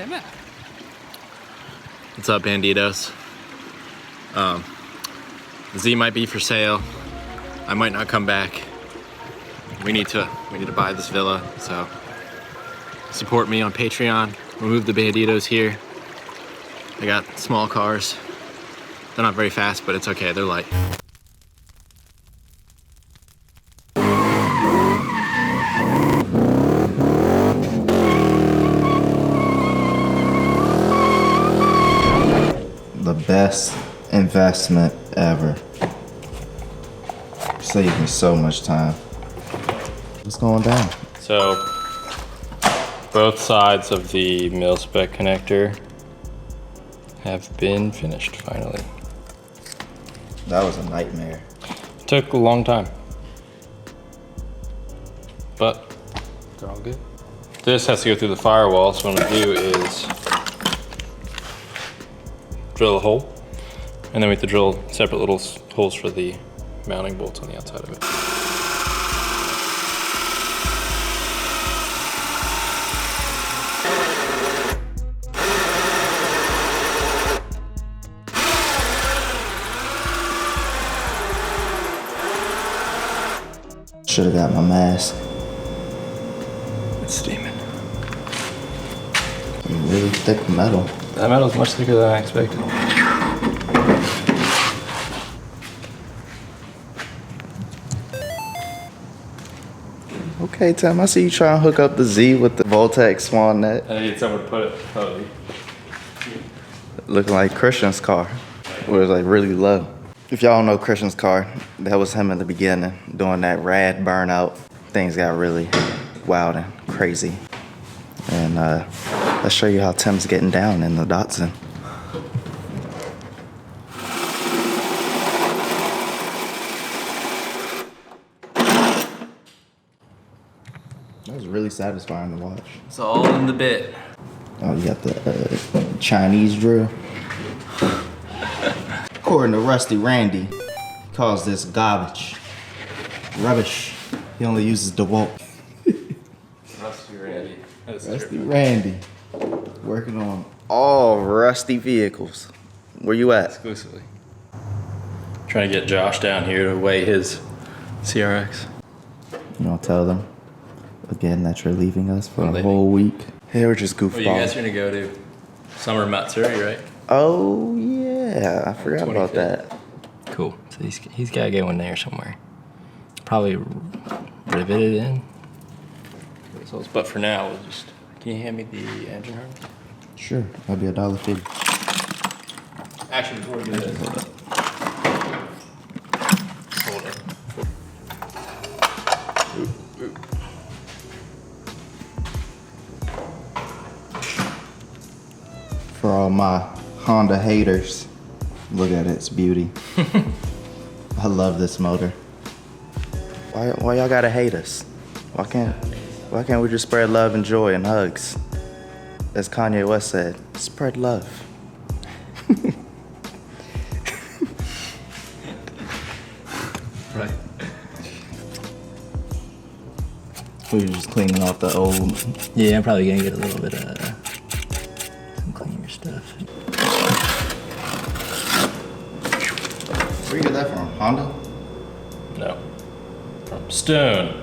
Stämmer. What's up, Banditos? Z might be for sale. I might not come back. We need to buy this villa, so support me on Patreon. We'll move the Banditos here. I got small cars. They're not very fast, but it's okay, they're light. The best investment ever. Saved me so much time. What's going down? So, both sides of the mil-spec connector have been finished, finally. That was a nightmare. Took a long time, but they're all good. This has to go through the firewall, so what I'm gonna do is drill a hole, and then we have to drill separate little holes for the mounting bolts on the outside of it. Should have got my mask. It's steaming. Really thick metal. That metal's much thicker than I expected. Okay, Tim, I see you trying to hook up the Z with the Voltex swan net. I need somewhere to put it, probably. Looking like Christian's car, where it's like really low. If y'all don't know Christian's car, that was him in the beginning, doing that rad burnout. Things got really wild and crazy. And let's show you how Tim's getting down in the Datsun. That was really satisfying to watch. It's all in the bit. Oh, you got the Chinese drill. According to Rusty Randy, he calls this garbage. Rubbish. He only uses DeWalt. Rusty Randy. Rusty Randy. Working on all rusty vehicles. Where you at? Exclusively. Trying to get Josh down here to weigh his CRX. You don't tell them again that you're leaving us for I'm a leaving. whole week. Hey, we're just goofballing. Well, you guys are gonna go to Summer Matsuri, right? Oh yeah, I forgot about 25th. that. Cool. So he's gotta get one there somewhere. Probably rivet it in. But for now, we'll just. Can you hand me the engine harness? Sure, that'll be $1.50. Actually, before we do this, hold it. For all my Honda haters, look at its beauty. I love this motor. Why y'all gotta hate us? Why can't we just spread love and joy and hugs? As Kanye West said, spread love. Right. We were just cleaning off the old. Yeah, I'm probably gonna get a little bit of some cleaner stuff. Where you get that from? Honda? No. From Stone.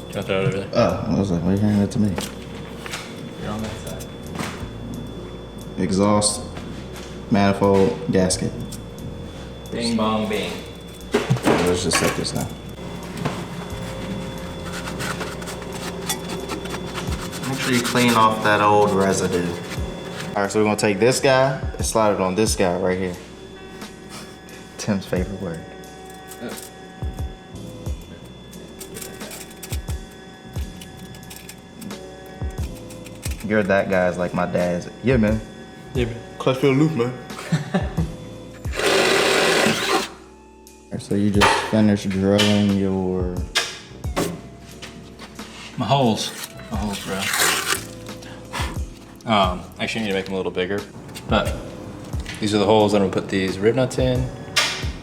Can I throw it over there? Oh, I was like, why are you handing it to me? You're on that side. Exhaust, manifold, gasket. Bing bong bing. Let's just set this down. Make sure you clean off that old residue. All right, so we're gonna take this guy and slide it on this guy right here. Tim's favorite word. You're that guy's like my dad's. Yeah, man. Yeah, man. Clutch feel loose, man. So you just finished drilling your... My holes, bro. Actually, I need to make them a little bigger, but these are the holes that I'm gonna put these rib nuts in.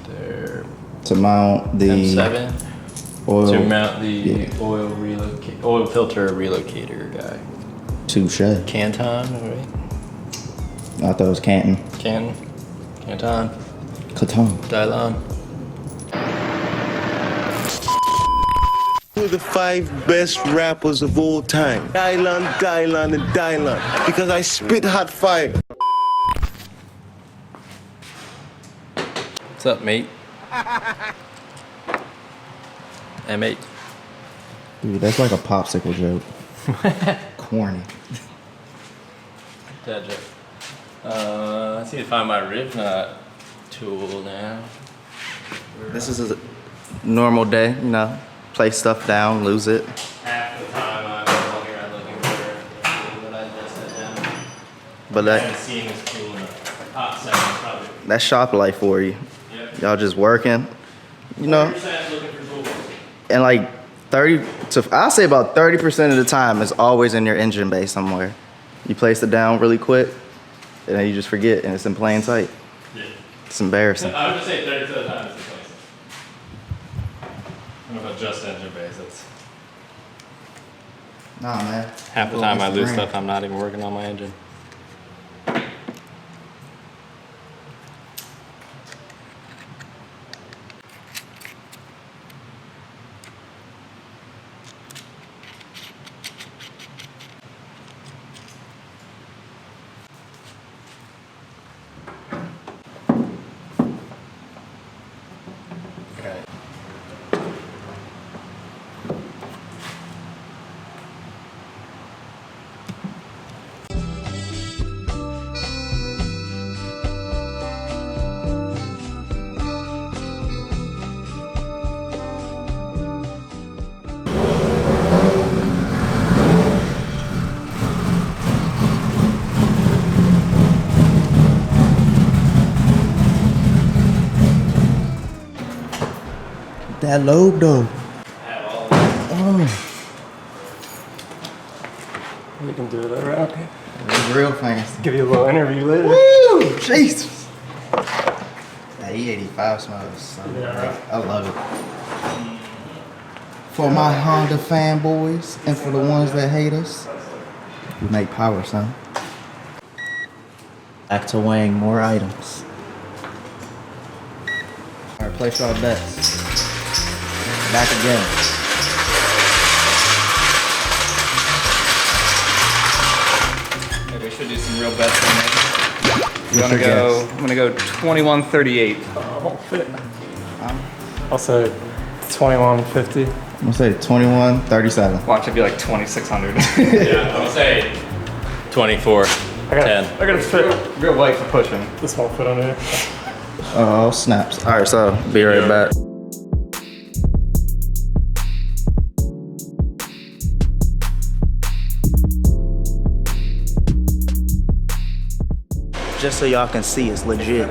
They're To mount the... M7. Oil. To mount the Yeah. oil filter relocator guy. Touche. Canton, right? I thought it was Canton. Canton. Canton. Dylon. Who are the 5 best rappers of all time? Dylon, Dylon, and Dylon. Because I spit hot fire. What's up, mate? Hey, mate. Dude, that's like a popsicle joke. Corny. That joke. I need to find my rib knot tool now. This is a normal day, you know. Place stuff down, lose it. Half the time I'm walking around looking for what I just set down. But I haven't seen this tool in a hot second, probably. that's shop life for you. Yep. Y'all just working, you know. 100% looking for tools. And like 30 to, I'll say about 30% of the time is always in your engine bay somewhere. You place it down really quick, and then you just forget, and it's in plain sight. Yeah. It's embarrassing. I would just say 30% of the time it's the place. I don't know about just engine bays. That's Nah, man. half the time I lose stuff. I'm not even working on my engine. That lobe though. We can do it around. It's real fancy. Give you a little interview later. Woo! Jesus. That E85 smells so great. I love it. For my Honda fanboys and for the ones that hate us, we make power, son. Back to weighing more items. All right, place your bets. Back again. Maybe we should do some real bets on this. What's your guess? I'm gonna go 2138. I'll say 2150. I'm gonna say 2137. Watch it be like 2600. Yeah, I'm gonna say 24, 10. I gotta fit. Real white for pushing. This won't fit on here. Oh, snaps. All right, so be right back. Just so y'all can see, it's legit.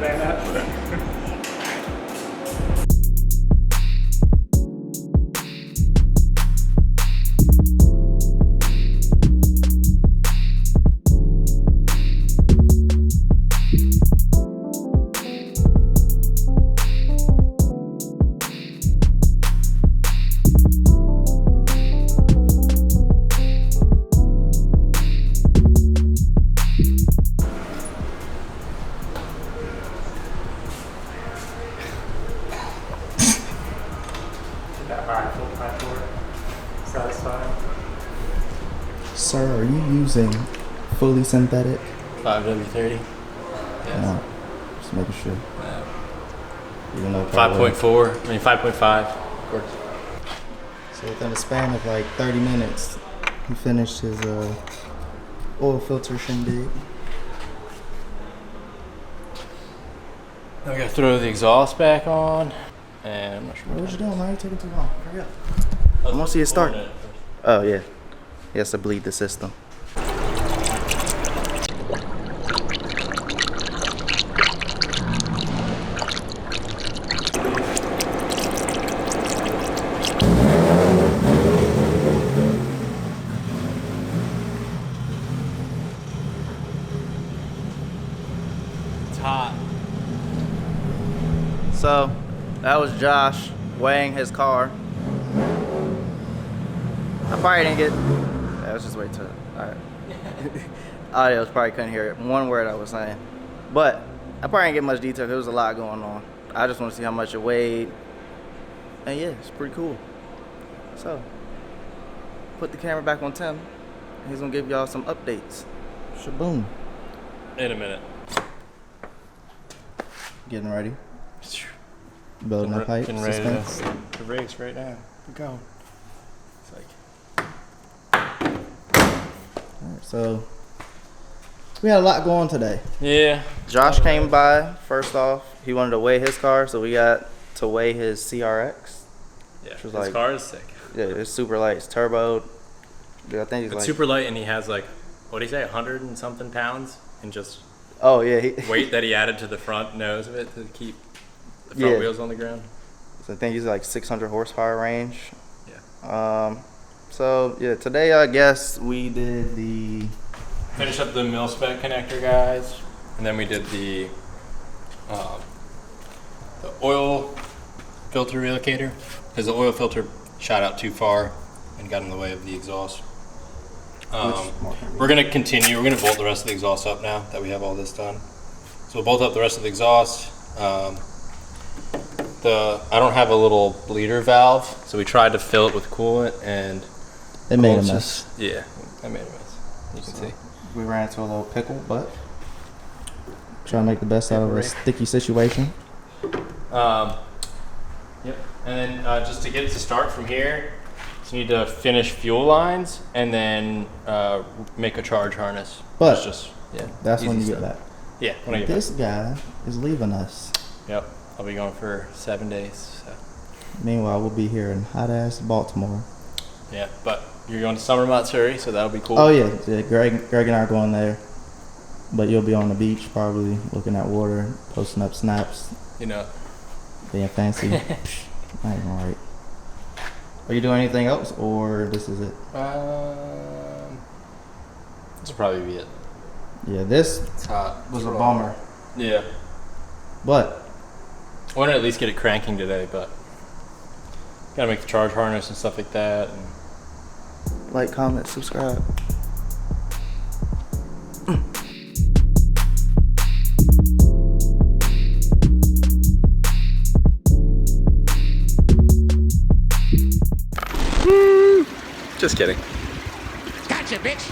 Satisfying. Sir, are you using fully synthetic? 5W30. No, just making sure. Even though 5.4, I mean 5.5, of course. So within a span of like 30 minutes, he finished his oil filter shindig. Now we gotta throw the exhaust back on, and I'm not sure What you doing? Why are you taking too long? Hurry up. I want to see it start. Oh yeah, he has to bleed the system. It's hot. So that was Josh weighing his car. I probably didn't get. Yeah, let's just wait till. All right. Audios probably couldn't hear one word I was saying. But I probably didn't get much detail. There was a lot going on. I just want to see how much it weighed. And yeah, it's pretty cool. So, put the camera back on Tim. He's gonna give y'all some updates. Shaboom. In a minute. Getting ready. Building up height. Getting ready Suspense. to race right now. We're going. It's like, Alright, so we had a lot going today. yeah. Josh came by. First off, he wanted to weigh his car, so we got to weigh his CRX. Yeah, was his like- car is sick. Yeah, it's super light. It's turbo. Dude, I think it's It's like super light, and he has like, what do you say, 100 and something pounds in just oh yeah, weight that he added to the front nose of it to keep the front Yeah. wheels on the ground. So I think he's like 600 horsepower range. Yeah. So yeah, today I guess we did the Finish up the mil spec connector, guys, and then we did the oil filter relocator because the oil filter shot out too far and got in the way of the exhaust. We're gonna continue. We're gonna bolt the rest of the exhaust up now that we have all this done. So we'll bolt up the rest of the exhaust. I don't have a little bleeder valve, so we tried to fill it with coolant and it made a coolant's mess. just- yeah, I made a mess. You can see. We ran into a little pickle, but trying to make the best out of a sticky situation. Yep. And then just to get it to start from here, you need to finish fuel lines and then make a charge harness. But It's just that's when you easy get stuff. back. Yeah, when I get This guy is leaving us. back. Yep. I'll be going for 7 days. So. Meanwhile, we'll be here in hot ass Baltimore. Yeah, but you're going to Summer Matsuri, so that'll be cool. Oh yeah, Greg and I are going there. But you'll be on the beach probably, looking at water, posting up snaps, You know. being fancy. I ain't gonna write. Are you doing anything else, or this is it? This will probably be it. Yeah, this It's hot. was a bummer, Yeah. but I want to at least get it cranking today, but gotta make the charge harness and stuff like that. And like, comment, subscribe. just kidding. Gotcha, bitch.